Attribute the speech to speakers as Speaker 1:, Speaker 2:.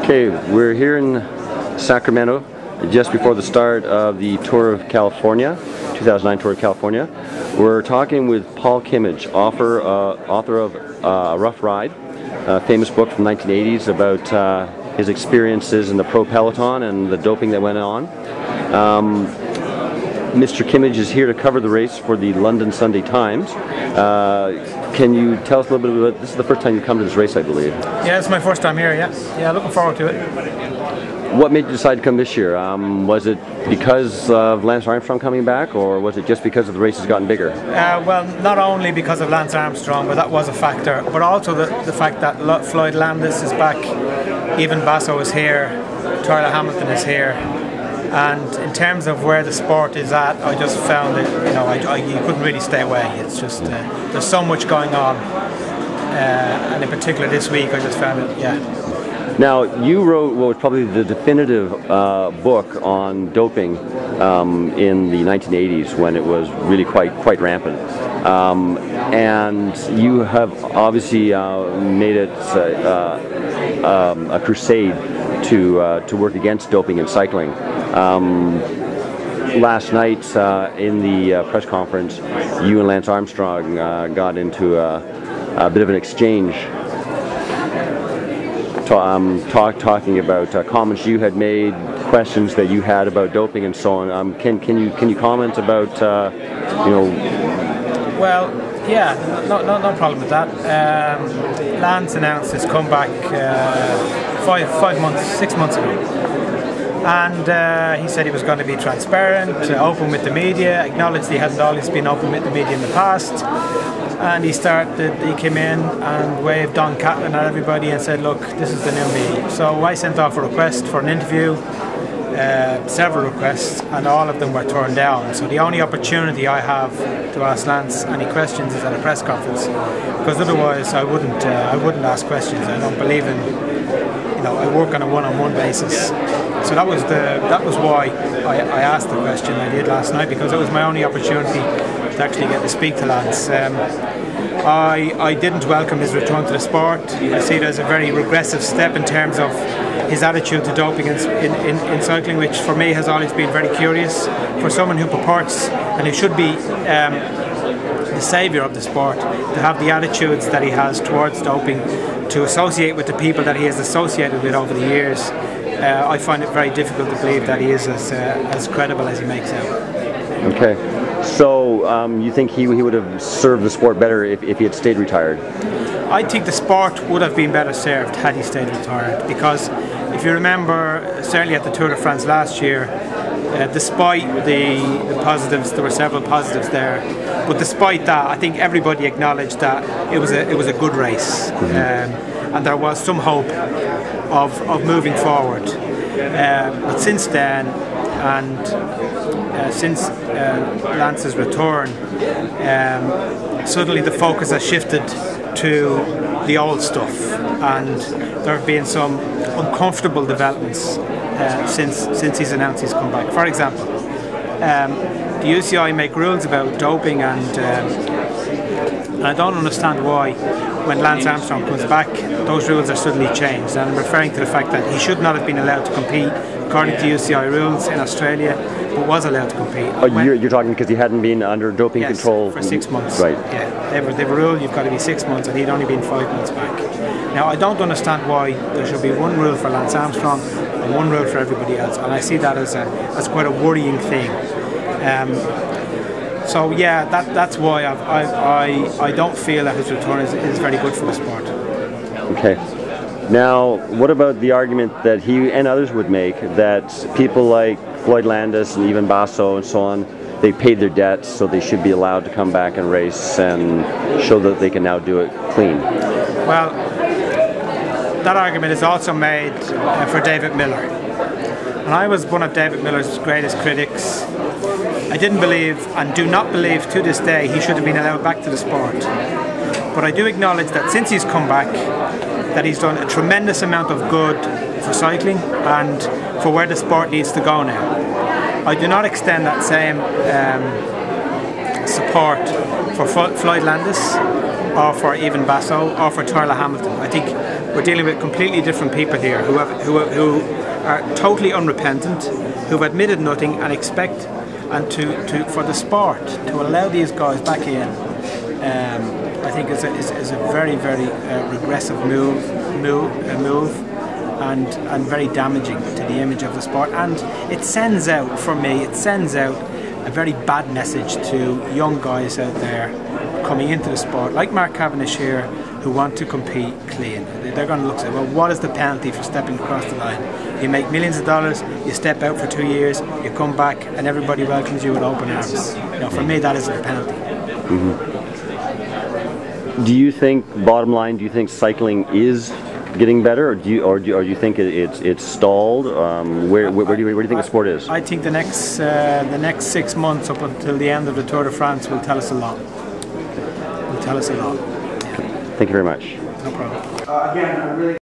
Speaker 1: Okay, we're here in Sacramento just before the start of the Tour of California, 2009 Tour of California. We're talking with Paul Kimmage, author of Rough Ride, a famous book from the 1980s about his experiences in the pro peloton and the doping that went on. Mr. Kimmage is here to cover the race for the London Sunday Times. Can you tell us a little bit about, this is the first time you've come to this race, I believe.
Speaker 2: Yeah, it's my first time here, yeah, looking forward to it.
Speaker 1: What made you decide to come this year? Was it because of Lance Armstrong coming back, or was it just because the race has gotten bigger?
Speaker 2: Well, not only because of Lance Armstrong, but that was a factor, but also the fact that Floyd Landis is back, even Basso is here, Tyler Hamilton is here, and in terms of where the sport is at, I just found that, you couldn't really stay away. It's just, there's so much going on, and in particular this week, I just found it, yeah.
Speaker 1: Now, you wrote what was probably the definitive book on doping in the 1980s, when it was really quite rampant. And you have obviously made it a crusade to work against doping in cycling. Last night in the press conference, you and Lance Armstrong got into a bit of an exchange, talking about comments you had made, questions that you had about doping and so on. Can you comment about
Speaker 2: Well, yeah, no problem with that. Lance announced his comeback 6 months ago. And he said he was going to be transparent, open with the media, acknowledged he hadn't always been open with the media in the past. And he came in and waved Don Catlin at everybody and said, look, this is the new me. So I sent off a request for an interview, several requests, and all of them were turned down. So the only opportunity I have to ask Lance any questions is at a press conference, because otherwise I wouldn't ask questions. I don't believe in, I work on a one-on-one basis. So that was why I asked the question I did last night, because it was my only opportunity to actually get to speak to Lance. I didn't welcome his return to the sport. I see it as a very regressive step in terms of his attitude to doping in cycling, which for me has always been very curious. For someone who purports and who should be the saviour of the sport, to have the attitudes that he has towards doping, to associate with the people that he has associated with over the years, I find it very difficult to believe that he is as credible as he makes out.
Speaker 1: Okay. So you think he would have served the sport better if he had stayed retired?
Speaker 2: I think the sport would have been better served had he stayed retired, because if you remember, certainly at the Tour de France last year, despite the positives, there were several positives there, but despite that, I think everybody acknowledged that it was a good race, and there was some hope of moving forward. But since then, and since Lance's return, suddenly the focus has shifted to the old stuff, and there have been some uncomfortable developments since he's announced his comeback. For example, the UCI make rules about doping, and I don't understand why, when Lance Armstrong comes back, those rules are suddenly changed. And I'm referring to the fact that he should not have been allowed to compete according to UCI rules in Australia, but was allowed to compete.
Speaker 1: Oh, you're talking because he hadn't been under doping control
Speaker 2: for 6 months.
Speaker 1: Right.
Speaker 2: Yeah, they have a rule, you've got to be 6 months, and he'd only been 5 months back. Now, I don't understand why there should be one rule for Lance Armstrong and one rule for everybody else, and I see that as quite a worrying thing. So yeah, that's why I don't feel that his return is very good for the sport.
Speaker 1: Okay. Now, what about the argument that he and others would make that people like Floyd Landis and even Basso and so on, they paid their debts, so they should be allowed to come back and race and show that they can now do it clean?
Speaker 2: Well, that argument is also made for David Miller. And I was one of David Miller's greatest critics. I didn't believe, and do not believe to this day, he should have been allowed back to the sport. But I do acknowledge that since he's come back, that he's done a tremendous amount of good for cycling and for where the sport needs to go now. I do not extend that same support for Floyd Landis, or for even Basso, or for Tyler Hamilton. I think we're dealing with completely different people here who are totally unrepentant, who've admitted nothing and expect for the sport to allow these guys back in. I think is a very regressive move and very damaging to the image of the sport, and it sends out a very bad message to young guys out there coming into the sport, like Mark Cavendish here, who want to compete clean. They're going to look at, well, what is the penalty for stepping across the line? You make millions of dollars, you step out for 2 years, you come back, and everybody welcomes you with open arms. For me, that isn't a penalty.
Speaker 1: Do you think, bottom line, do you think cycling is getting better, or do you think it's stalled? Where do you think the sport is?
Speaker 2: I think the next 6 months up until the end of the Tour de France will tell us a lot.
Speaker 1: Thank you very much.
Speaker 2: No problem.
Speaker 3: Again, I'm really